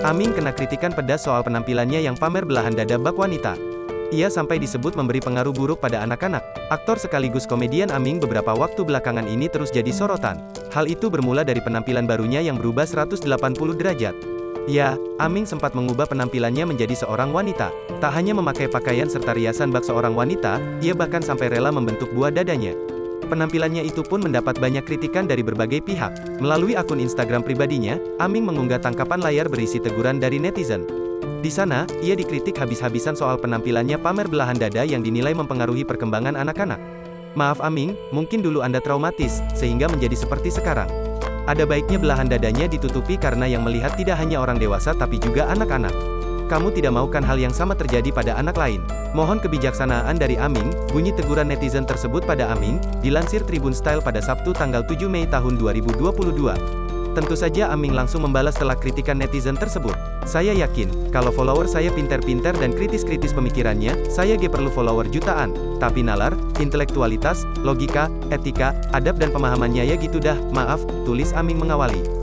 Aming kena kritikan pedas soal penampilannya yang pamer belahan dada bak wanita. Ia sampai disebut memberi pengaruh buruk pada anak-anak. Aktor sekaligus komedian Aming beberapa waktu belakangan ini terus jadi sorotan. Hal itu bermula dari penampilan barunya yang berubah 180 derajat. Ya, Aming sempat mengubah penampilannya menjadi seorang wanita. Tak hanya memakai pakaian serta riasan bak seorang wanita, ia bahkan sampai rela membentuk buah dadanya. Penampilannya itu pun mendapat banyak kritikan dari berbagai pihak. Melalui akun Instagram pribadinya, Aming mengunggah tangkapan layar berisi teguran dari netizen. Di sana, ia dikritik habis-habisan soal penampilannya pamer belahan dada yang dinilai mempengaruhi perkembangan anak-anak. Maaf Aming, mungkin dulu Anda traumatis, sehingga menjadi seperti sekarang. Ada baiknya belahan dadanya ditutupi karena yang melihat tidak hanya orang dewasa tapi juga anak-anak. Kamu tidak maukan hal yang sama terjadi pada anak lain. Mohon kebijaksanaan dari Aming, bunyi teguran netizen tersebut pada Aming, dilansir Tribun Style pada Sabtu tanggal 7 Mei tahun 2022. Tentu saja Aming langsung membalas setelah kritikan netizen tersebut. Saya yakin, kalau follower saya pinter-pinter dan kritis-kritis pemikirannya, saya perlu follower jutaan. Tapi nalar, intelektualitas, logika, etika, adab dan pemahamannya ya gitu dah, maaf, tulis Aming mengawali.